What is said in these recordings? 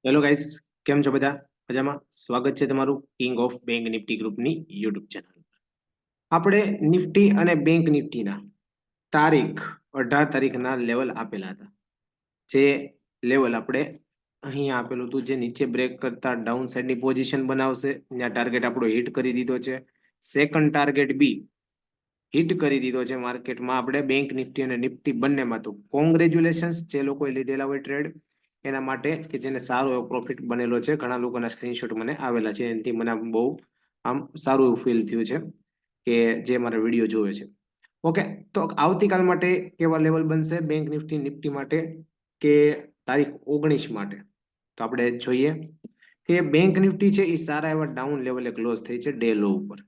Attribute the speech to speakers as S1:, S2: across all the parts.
S1: Hello guys, કેમ છો બધા? મજામાં? સ્વાગત છે તમારું કિંગ ઓફ બેંક નિફ્ટી ગ્રુપની યુટ્યુબ ચેનલ. આપણે નિફ્ટી અને બેંક નિફ્ટીના તારીખ 18 તારીખના લેવલ આપેલા હતા. જે લેવલ આપણે અહીંયા આપેલું હતું, જે નીચે બ્રેક કરતા ડાઉન સાઈડની પોઝિશન બનાવશે, ત્યાં ટાર્ગેટ આપણો હિટ કરી દીધો છે. સેકન્ડ ટાર્ગેટ બી હિટ કરી દીધો છે માર્કેટમાં આપણે બેંક નિફ્ટી અને નિફ્ટી બંનેમાં. તો કોંગ્રેચ્યુલેશન્સ જે લોકોએ લીધેલા હોય ટ્રેડ એના માટે, કે જેને સારો એવો પ્રોફિટ બનેલો છે. ઘણા લોકોના સ્ક્રીનશોટ મને આવેલા છે, એનાથી મને બહુ આમ સારું એવું ફીલ થયું છે કે જે મારા વિડીયો જોવે છે. ઓકે, તો આવતીકાલ માટે કેવા લેવલ બનશે બેંક નિફ્ટી નિફ્ટી માટે, કે તારીખ 19 માટે? તો આપણે જોઈએ કે બેંક નિફ્ટી છે એ સારા એવા ડાઉન લેવલે ક્લોઝ થઈ છે ડે લો ઉપર.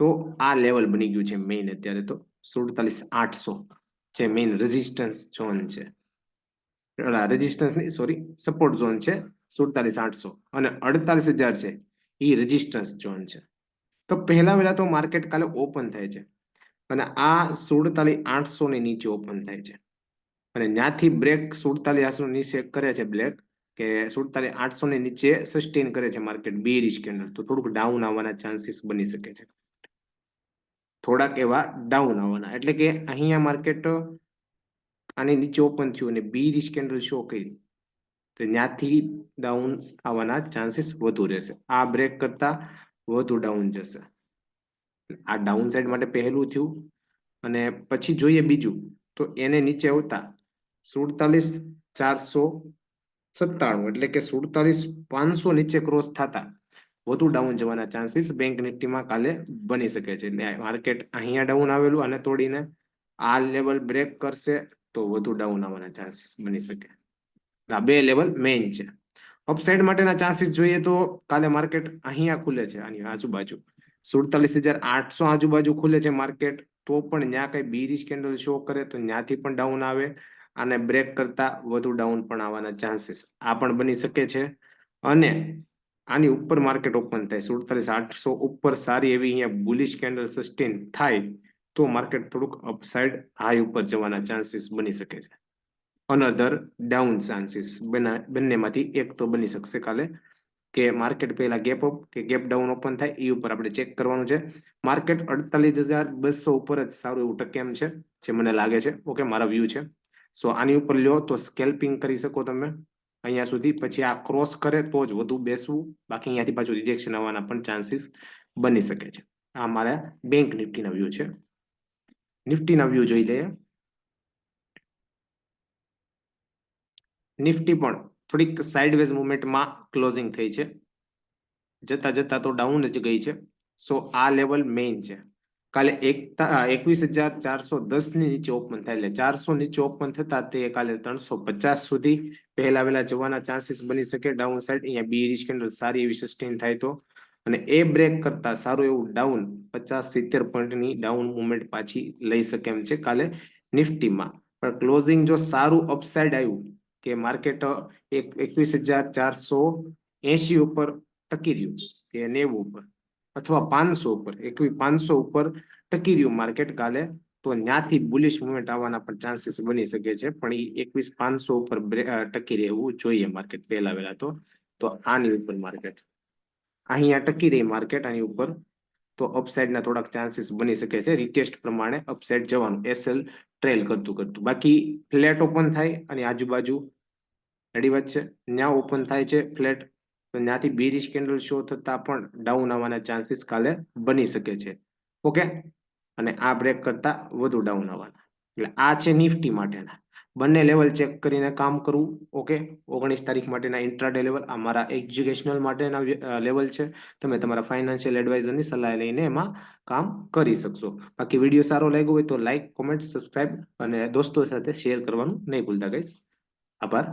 S1: તો આ લેવલ બની ગયું છે મેઇન અત્યારે તો 47,800 જે મેઇન રેઝિસ્ટન્સ ઝોન છે. રેઝિસ્ટન્સ નહીં, સોરી, સપોર્ટ ઝોન છે 47,800, અને 48,000 છે એ રેઝિસ્ટન્સ ઝોન છે. તો પહેલા તો માર્કેટ કાલે ઓપન થાય છે અને આ 47,800 ની નીચે ઓપન થાય છે, અને ત્યાંથી બ્રેક 47,800 નીચે કરે છે બ્લેક, કે 47,800 ની નીચે સસ્ટેન કરે છે માર્કેટ બેરિશ કેન્ડલ. તો થોડુંક ડાઉન આવવાના ચાન્સીસ બની શકે છે, થોડાક એવા ડાઉન આવવાના. એટલે કે અહીંયા માર્કેટ આની નીચે ઓપન થયું અને બેરિશ કેન્ડલ શો કરી, તો ત્યાંથી ડાઉન આવવાના ચાન્સીસ વધુ રહેશે. આ બ્રેક કરતા વધુ ડાઉન જશે. આ ડાઉન સાઈડ માટે પહેલું થયું, અને પછી જોઈએ બીજું, તો એને નીચે આવતા 47,497, એટલે કે 47,500 નીચે ક્રોસ થતા વધુ ડાઉન જવાના ચાન્સીસ બેંક નિફ્ટીમાં કાલે બની શકે છે. માર્કેટ અહીંયા ડાઉન આવેલું અને તોડીને આ લેવલ બ્રેક કરશે તો વધુ ડાઉન આવવાના ચાન્સીસ બની શકે. આ બે લેવલ મેઇન છે. અપસાઇડ માટેના ચાન્સીસ જોઈએ તો કાલે માર્કેટ અહીંયા ખુલે છે, આની આજુબાજુ 47,800 આજુબાજુ ખુલે છે માર્કેટ. તો પણ ત્યાં કઈ બીરિશ કેન્ડલ શો કરે તો ત્યાંથી પણ ડાઉન આવે, અને બ્રેક કરતા વધુ ડાઉન પણ આવવાના ચાન્સીસ આ પણ બની શકે છે. અને આની ઉપર માર્કેટ ઓપન થાય 47,800 ઉપર સારી એવી અહીંયા બુલિશ કેન્ડલ સસ્ટેન થાય તો માર્કેટ થોડુંક અપસાઇડ હાઈ ઉપર જવાના ચાન્સીસ બની શકે છે. અનધર ડાઉન ચાન્સીસ બંનેમાંથી એક તો બની શકશે કાલે, કે માર્કેટ પહેલા ગેપ અપ કે ગેપ ડાઉન ઓપન થાય એ ઉપર આપણે ચેક કરવાનું છે. માર્કેટ 48,200 ઉપર જ સારું એવું ટકે એમ છે, જે મને લાગે છે. ઓકે, મારા વ્યૂ છે. સો આની ઉપર લ્યો તો સ્કેલ્પિંગ કરી શકો તમે અહીંયા સુધી, પછી આ ક્રોસ કરે તો જ વધુ બેસવું, બાકી અહીંયાથી પાછું રિજેક્શન આવવાના પણ ચાન્સીસ બની શકે છે. આ મારા બેંક નિફ્ટીના વ્યૂ છે. નિફ્ટીના વ્યૂ જોઈ લઈએ. નિફ્ટી પણ થોડીક સાઇડવેઝ મુવમેન્ટમાં ક્લોઝિંગ થઈ છે, જતા જતા તો ડાઉન જ ગઈ છે. સો આ લેવલ મેઇન છે. કાલે 21,410 ની નીચે ઓપન થાય, એટલે 400 નીચે ઓપન થતા તે કાલે 350 સુધી પહેલા વેલા જવાના ચાન્સીસ બની શકે ડાઉન સાઈડ. અહીંયા બેરિશ કેન્ડલ સારી એવી સસ્ટેન થાય તો, અને એ બ્રેક કરતા સારું એવું ડાઉન 50-70 પોઈન્ટની ડાઉન મુવમેન્ટ પાછી લઈ શકે એમ છે કાલે નિફ્ટીમાં. પણ ક્લોઝિંગ જો સારું અપસાઇડ આવ્યું, કે માર્કેટ 21,480 ઉપર ટકી રહ્યું, કે 90 ઉપર અથવા 500 ઉપર, 21,500 ઉપર ટકી રહ્યું માર્કેટ કાલે, તો ત્યાંથી બુલિશ મુવમેન્ટ આવવાના પણ ચાન્સીસ બની શકે છે. પણ એ 21,500 ઉપર ટકી રહેવું જોઈએ માર્કેટ પહેલા વેલા તો આની ઉપર માર્કેટ અહીંયા ટકી રહી માર્કેટ આની ઉપર, તો અપસાઇડના થોડાક ચાન્સીસ બની શકે છે. રિટેસ્ટ પ્રમાણે અપસાઇડ જવાનું, એસએલ ટ્રેલ કરતું કરતું. બાકી ફ્લેટ ઓપન થાય અને આજુબાજુ રેડી વાત છે, ત્યાં ઓપન થાય છે ફ્લેટ, તો ત્યાંથી બેરિશ કેન્ડલ શો થતા પણ ડાઉન આવવાના ચાન્સીસ કાલે બની શકે છે. ઓકે, અને આ બ્રેક કરતા વધુ ડાઉન આવવાના. એટલે આ છે નિફ્ટી માટેના બંને લેવલ ચેક કરીને કામ કરવું. ઓકે, 19 તારીખ માટેના ઇન્ટ્રાડે લેવલ આ મારા એજ્યુકેશનલ માટેના લેવલ છે. તમે તમારા ફાઇનાન્શિયલ એડવાઇઝરની સલાહ લઈને એમાં કામ કરી શકશો. બાકી વિડીયો સારો લાગ્યો હોય તો લાઈક, કોમેન્ટ, સબસ્ક્રાઇબ અને દોસ્તો સાથે શેર કરવાનું નહીં ભૂલતા ગાઈસ. આભાર.